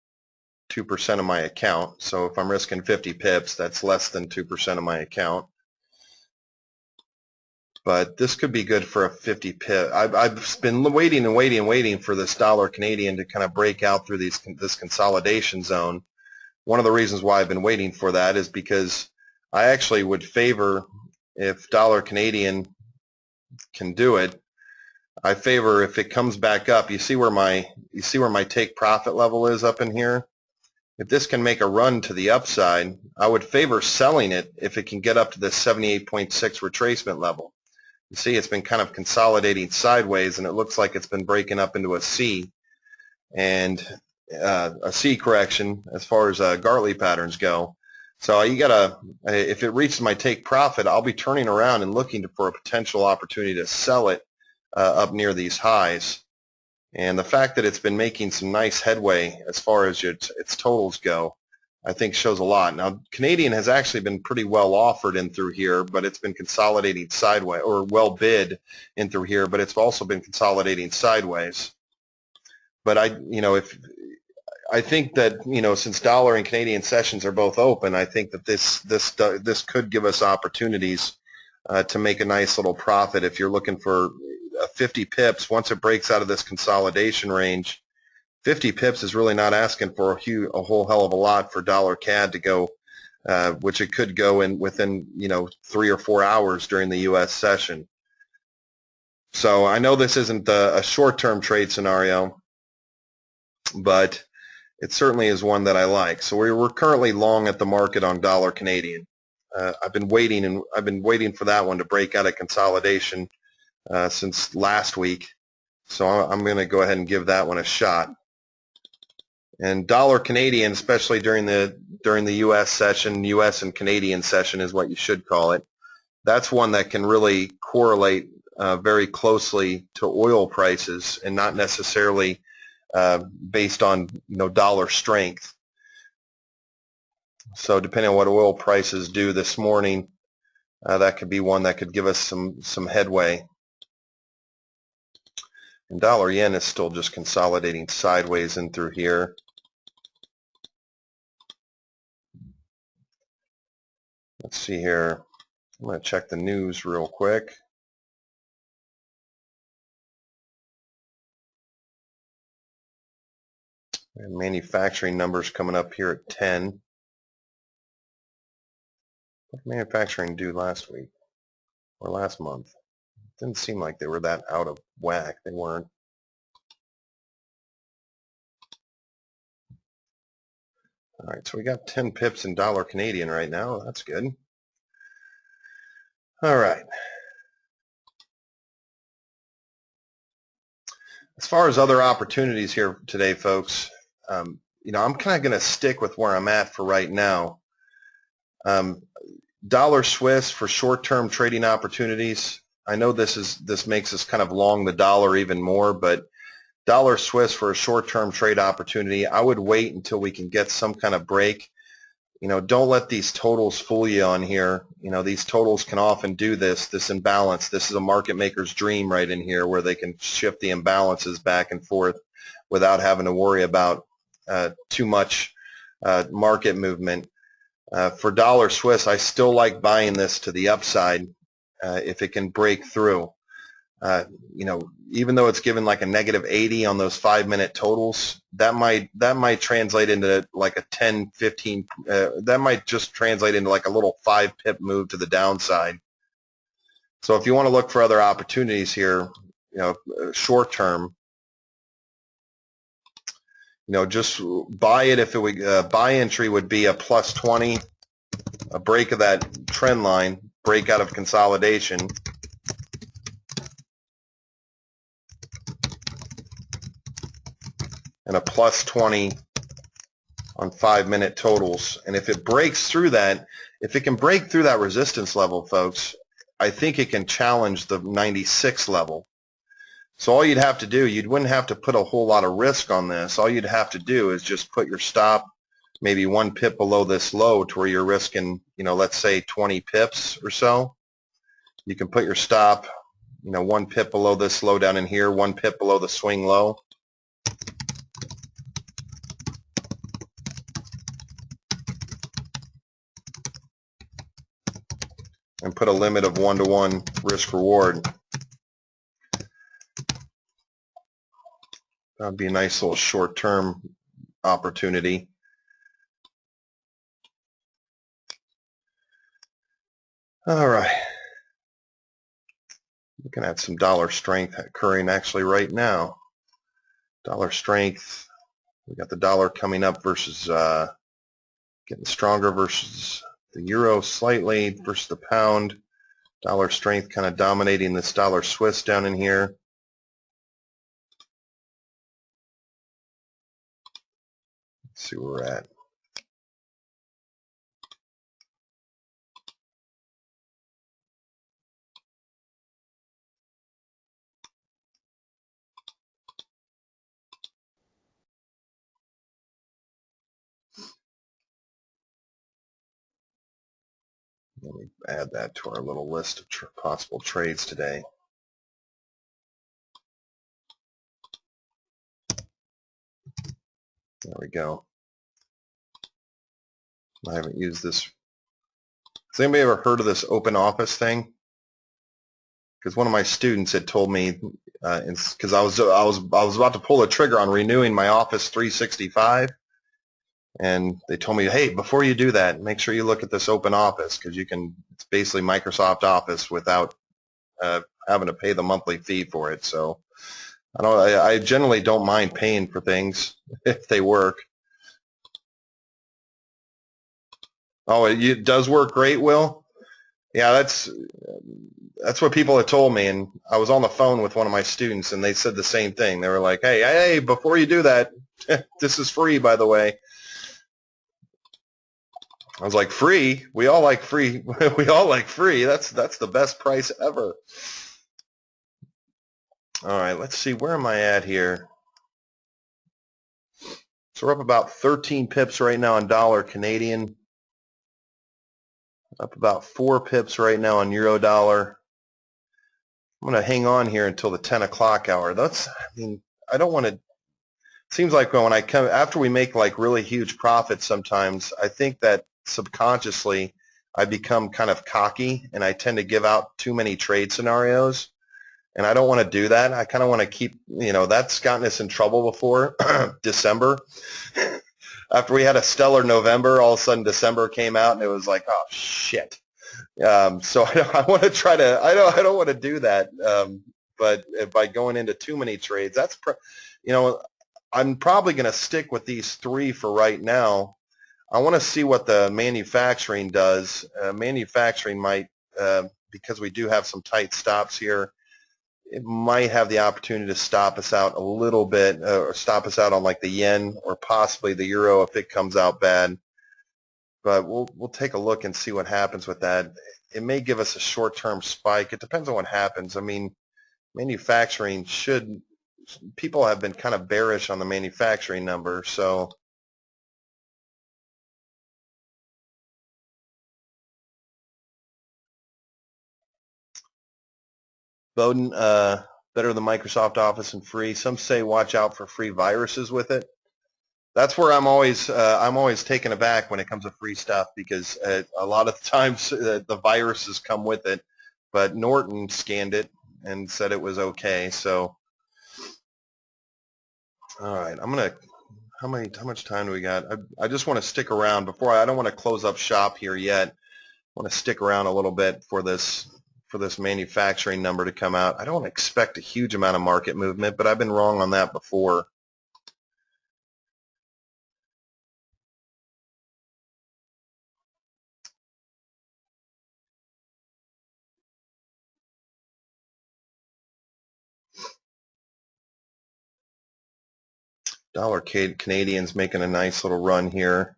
2% of my account. So if I'm risking 50 pips, that's less than 2% of my account. But this could be good for a 50 pip. I've been waiting and waiting and waiting for this dollar Canadian to kind of break out through this consolidation zone. One of the reasons why I've been waiting for that is because I actually would favor, if dollar Canadian can do it, I favor if it comes back up. You see where my take profit level is up in here? If this can make a run to the upside, I would favor selling it if it can get up to the 78.6 retracement level. You see it's been kind of consolidating sideways, and it looks like it's been breaking up into a C, and a C correction as far as Gartley patterns go. So you gotta, if it reaches my take profit, I'll be turning around and looking for a potential opportunity to sell it up near these highs. And the fact that it's been making some nice headway as far as its totals go, I think shows a lot. Now, Canadian has actually been pretty well offered in through here, but it's been consolidating sideways, or well bid in through here, but it's also been consolidating sideways. But I think that, since dollar and Canadian sessions are both open, I think that this could give us opportunities to make a nice little profit if you're looking for 50 pips. Once it breaks out of this consolidation range, 50 pips is really not asking for a whole hell of a lot for dollar CAD to go, which it could go in within 3 or 4 hours during the U.S. session. So I know this isn't a short-term trade scenario, but it certainly is one that I like. So we're currently long at the market on dollar Canadian. I've been waiting for that one to break out of consolidation since last week. So I'm going to go ahead and give that one a shot. And dollar Canadian, especially during the U.S. session, U.S. and Canadian session is what you should call it. That's one that can really correlate very closely to oil prices, and not necessarily based on dollar strength. So depending on what oil prices do this morning, that could be one that could give us some headway. And dollar yen is still just consolidating sideways in through here. Let's see here. I'm going to check the news real quick. And manufacturing numbers coming up here at 10. What did manufacturing do last week or last month? It didn't seem like they were that out of whack. They weren't. All right, so we got 10 pips in dollar Canadian right now. That's good. All right. As far as other opportunities here today, folks, I'm kind of going to stick with where I'm at for right now. Dollar Swiss for short-term trading opportunities. I know this makes us kind of long the dollar even more, but dollar Swiss for a short-term trade opportunity, I would wait until we can get some kind of break. Don't let these totals fool you on here. These totals can often do this imbalance. This is a market maker's dream right in here, where they can shift the imbalances back and forth without having to worry about too much market movement. For dollar Swiss, I still like buying this to the upside if it can break through. Even though it's given like a -80 on those 5-minute totals, that might translate into like a 10, 15. That might just translate into like a little 5-pip move to the downside. So if you want to look for other opportunities here, short term, just buy it if it would. Buy entry would be a +20, a break of that trend line, break out of consolidation. and a plus 20 on 5-minute totals. And if it breaks through that, if it can break through that resistance level, folks, I think it can challenge the 96 level. So all you'd have to do, you wouldn't have to put a whole lot of risk on this. All you'd have to do is just put your stop maybe 1 pip below this low to where you're risking, let's say 20 pips or so. You can put your stop, 1 pip below this low down in here, 1 pip below the swing low. And put a limit of 1-to-1 risk reward. That would be a nice little short-term opportunity. All right. Looking at some dollar strength occurring actually right now. Dollar strength, we got the dollar coming up versus getting stronger versus the euro slightly versus the pound. Dollar strength kind of dominating this dollar Swiss down in here. Let's see where we're at. Let me add that to our little list of possible trades today. There we go. I haven't used this. Has anybody ever heard of this open office thing? Because one of my students had told me, because I was about to pull the trigger on renewing my Office 365, and they told me, hey, before you do that, make sure you look at this open office, because it's basically Microsoft Office without having to pay the monthly fee for it. So I generally don't mind paying for things if they work. Oh, it does work great, Will? Yeah, that's what people have told me, and I was on the phone with one of my students, and they said the same thing. They were like, hey, before you do that, this is free, by the way. I was like, free? We all like free. We all like free. That's the best price ever. All right, let's see. Where am I at here? So we're up about 13 pips right now on dollar Canadian. Up about 4 pips right now on euro dollar. I'm going to hang on here until the 10 o'clock hour. I don't want to. Seems like when I come after we make like really huge profits sometimes, I think that subconsciously I become kind of cocky and I tend to give out too many trade scenarios, and I don't want to do that. I kind of want to keep, that's gotten us in trouble before. December, after we had a stellar November, all of a sudden December came out and it was like, oh shit. So I want to try to, I don't want to do that. But by going into too many trades, I'm probably going to stick with these 3 for right now. I want to see what the manufacturing does. Manufacturing might, because we do have some tight stops here, it might have the opportunity to stop us out a little bit, or stop us out on like the yen or possibly the euro if it comes out bad. But we'll take a look and see what happens with that. It may give us a short-term spike. It depends on what happens. I mean, manufacturing people have been kind of bearish on the manufacturing number, so Bowden, better than Microsoft Office and free. Some say watch out for free viruses with it. That's where I'm always taken aback when it comes to free stuff, because a lot of times the viruses come with it. But Norton scanned it and said it was okay. So, all right, how much time do we got? I just want to stick around I don't want to close up shop here yet. I want to stick around a little bit for this manufacturing number to come out. I don't expect a huge amount of market movement, but I've been wrong on that before. Dollar Canadian's making a nice little run here.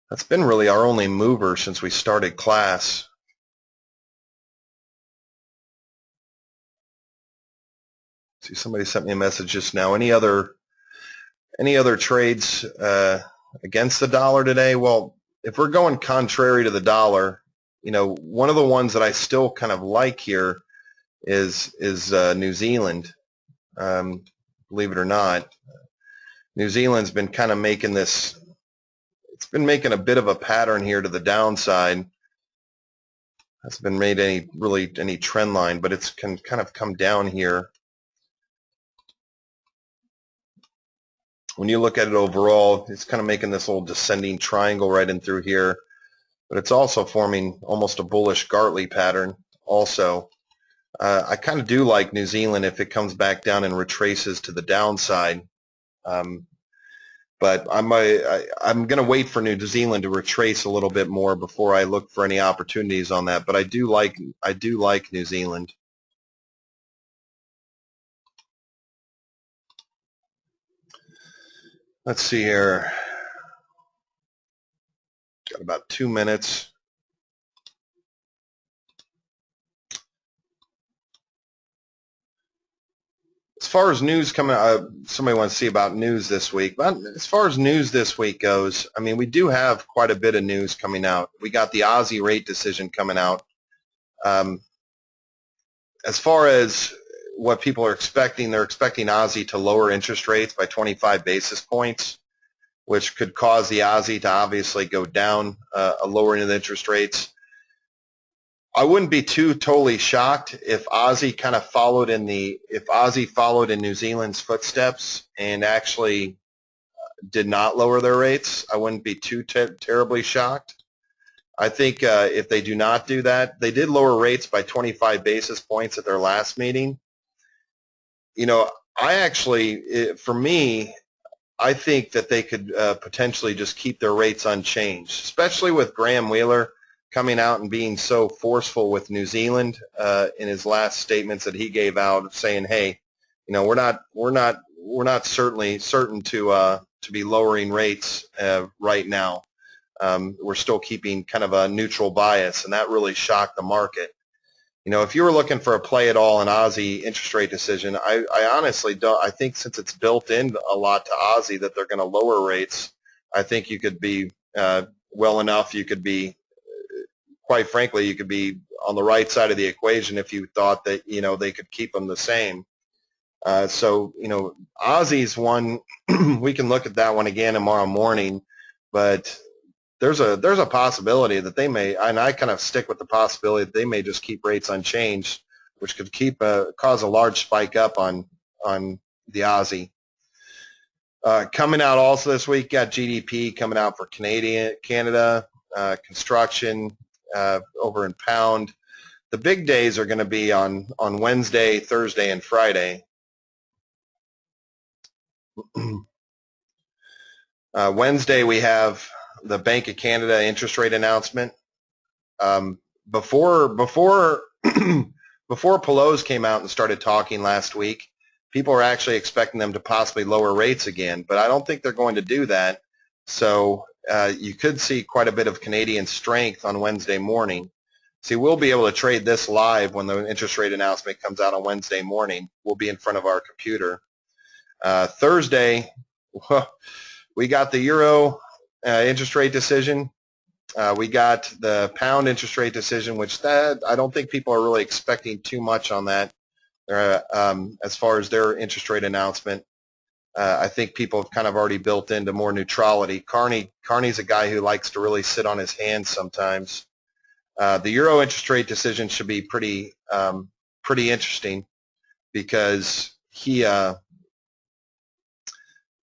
That's been really our only mover since we started class. See, somebody sent me a message just now. Any other trades against the dollar today? Well, if we're going contrary to the dollar, one of the ones that I still kind of like here is New Zealand. Believe it or not, New Zealand's been kind of making this. It's been making a bit of a pattern here to the downside. Hasn't been made any trend line, but it's kind of come down here. When you look at it overall, it's kind of making this little descending triangle right in through here, but it's also forming almost a bullish Gartley pattern also. I kind of do like New Zealand if it comes back down and retraces to the downside. But I'm going to wait for New Zealand to retrace a little bit more before I look for any opportunities on that. But I do like New Zealand. Let's see here. Got about 2 minutes. As far as news coming, somebody wants to see about news this week. But as far as news this week goes, I mean, we do have quite a bit of news coming out. We got the Aussie rate decision coming out. As far as what people are expecting, they're expecting Aussie to lower interest rates by 25 basis points, which could cause the Aussie to obviously go down, a lowering of the interest rates. I wouldn't be totally shocked if Aussie followed in New Zealand's footsteps and actually did not lower their rates. I wouldn't be too terribly shocked. I think if they do not do that, they did lower rates by 25 basis points at their last meeting. For me, I think that they could potentially just keep their rates unchanged, especially with Graham Wheeler coming out and being so forceful with New Zealand in his last statements that he gave out, saying, "Hey, we're not certain to be lowering rates right now. We're still keeping kind of a neutral bias," and that really shocked the market. If you were looking for a play at all in Aussie interest rate decision, I honestly don't. I think since it's built in a lot to Aussie that they're going to lower rates, I think you could be well enough. You could be, quite frankly, you could be on the right side of the equation if you thought that they could keep them the same. So Aussie's one. We can look at that one again tomorrow morning, but there's a possibility that they may, and I kind of stick with the possibility that they may just keep rates unchanged, which could cause a large spike up on the Aussie. Coming out also this week, got GDP coming out for Canada, construction over in pound. The big days are going to be on Wednesday, Thursday, and Friday. Wednesday we have the Bank of Canada interest rate announcement. Before Pelosi came out and started talking last week, people were actually expecting them to possibly lower rates again, but I don't think they're going to do that. So you could see quite a bit of Canadian strength on Wednesday morning. See, we'll be able to trade this live when the interest rate announcement comes out on Wednesday morning. We'll be in front of our computer. Thursday, we got the Euro interest rate decision. We got the pound interest rate decision, which I don't think people are really expecting too much on that as far as their interest rate announcement. I think people have kind of already built into more neutrality. Carney's a guy who likes to really sit on his hands sometimes. The Euro interest rate decision should be pretty interesting because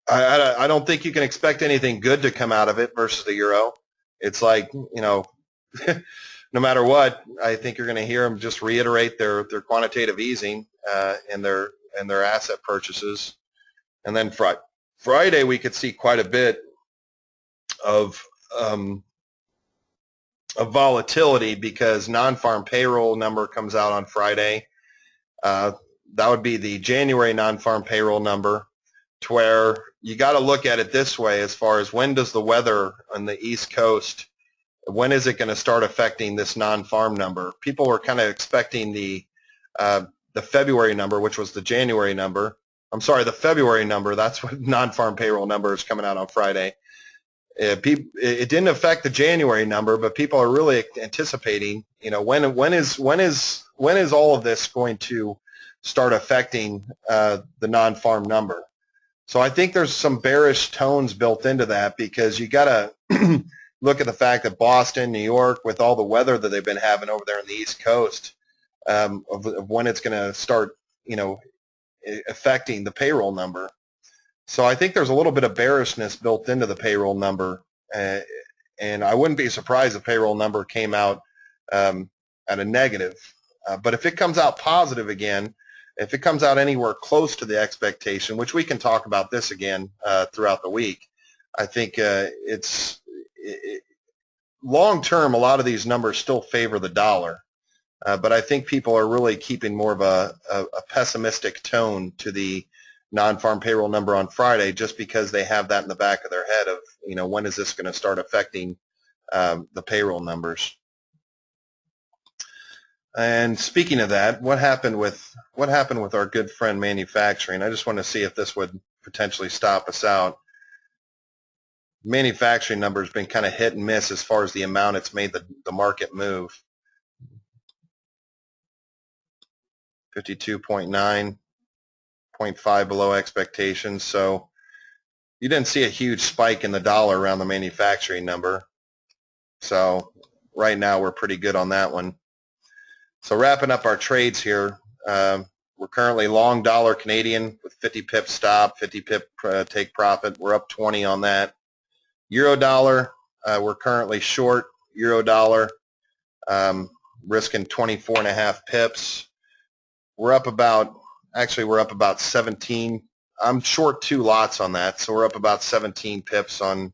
I don't think you can expect anything good to come out of it versus the Euro. It's like, no matter what, I think you're going to hear them just reiterate their quantitative easing and their asset purchases. And then Friday we could see quite a bit of volatility because non-farm payroll number comes out on Friday. That would be the January non-farm payroll number. to where you got to look at it this way as far as when does the weather on the East Coast, when is it going to start affecting this non-farm number? People were kind of expecting the February number, which was the January number. I'm sorry, the February number. That's what non-farm payroll number is coming out on Friday. It didn't affect the January number, but people are really anticipating, when is all of this going to start affecting the non-farm number? So I think there's some bearish tones built into that, because you got to look at the fact that Boston, New York, with all the weather that they've been having over there on the East Coast, of when it's going to start, affecting the payroll number. So I think there's a little bit of bearishness built into the payroll number, and I wouldn't be surprised if the payroll number came out at a negative. But if it comes out positive again, if it comes out anywhere close to the expectation, which we can talk about this again throughout the week, I think long term, a lot of these numbers still favor the dollar. But I think people are really keeping more of a pessimistic tone to the non-farm payroll number on Friday, just because they have that in the back of their head of, when is this going to start affecting the payroll numbers? And speaking of that, what happened with our good friend manufacturing? I just want to see if this would potentially stop us out. Manufacturing number has been kind of hit and miss as far as the amount it's made the market move. 52.9, 0.5 below expectations. So you didn't see a huge spike in the dollar around the manufacturing number. So right now we're pretty good on that one. So wrapping up our trades here, we're currently long dollar Canadian with 50 pip stop, 50 pip take profit. We're up 20 on that. Euro dollar, we're currently short euro dollar, risking 24.5 pips. We're up about 17. I'm short 2 lots on that, so we're up about 17 pips on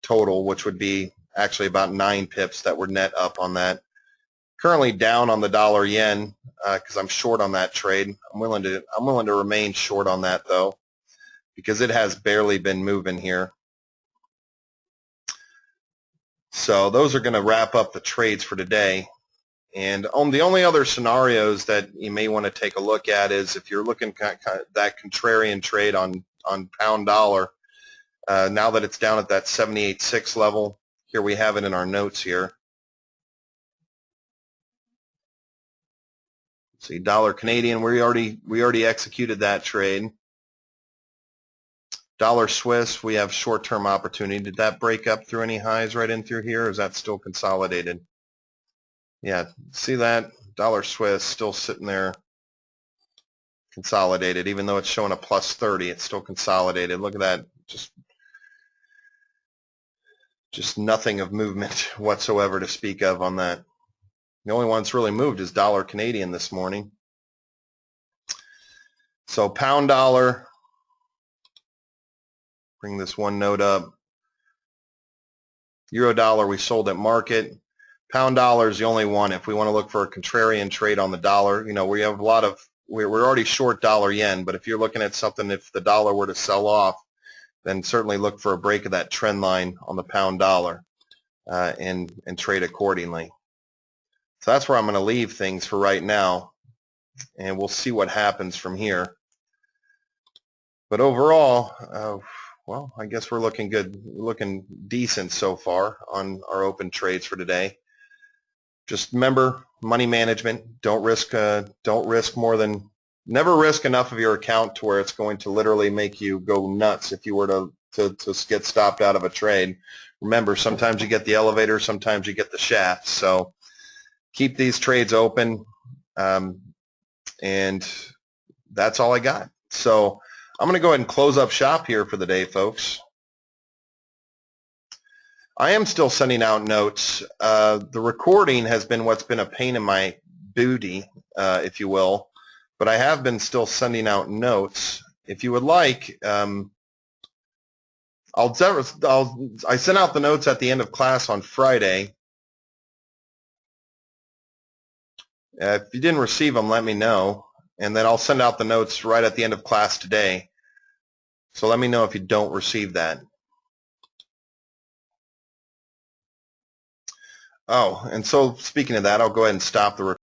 total, which would be actually about 9 pips that were net up on that. Currently down on the dollar yen because I'm short on that trade. I'm willing to remain short on that though, because it has barely been moving here. So those are going to wrap up the trades for today. And on the only other scenarios that you may want to take a look at is if you're looking at that contrarian trade on pound dollar. Now that it's down at that 78.6 level, here we have it in our notes here. See, dollar Canadian, we already executed that trade. Dollar Swiss, we have short-term opportunity. Did that break up through any highs right in through here, or is that still consolidated? Yeah, see that? Dollar Swiss still sitting there consolidated, even though it's showing a plus 30, it's still consolidated. Look at that, just nothing of movement whatsoever to speak of on that. The only one that's really moved is dollar Canadian this morning. So pound dollar, bring this one note up. Euro dollar we sold at market. Pound dollar is the only one. If we want to look for a contrarian trade on the dollar, we have we're already short dollar yen, but if you're looking at something, if the dollar were to sell off, then certainly look for a break of that trend line on the pound dollar and trade accordingly. So that's where I'm going to leave things for right now, and we'll see what happens from here. But overall, well, I guess we're looking good, looking decent so far on our open trades for today. Just remember, money management. Don't risk more than, never risk enough of your account to where it's going to literally make you go nuts if you were to get stopped out of a trade. Remember, sometimes you get the elevator, sometimes you get the shaft. So keep these trades open, and that's all I got. So I'm going to go ahead and close up shop here for the day, folks. I am still sending out notes. The recording has been what's been a pain in my booty, if you will, but I have been still sending out notes. If you would like, I sent out the notes at the end of class on Friday. If you didn't receive them, let me know, and then I'll send out the notes right at the end of class today. So let me know if you don't receive that. Oh, and so speaking of that, I'll go ahead and stop the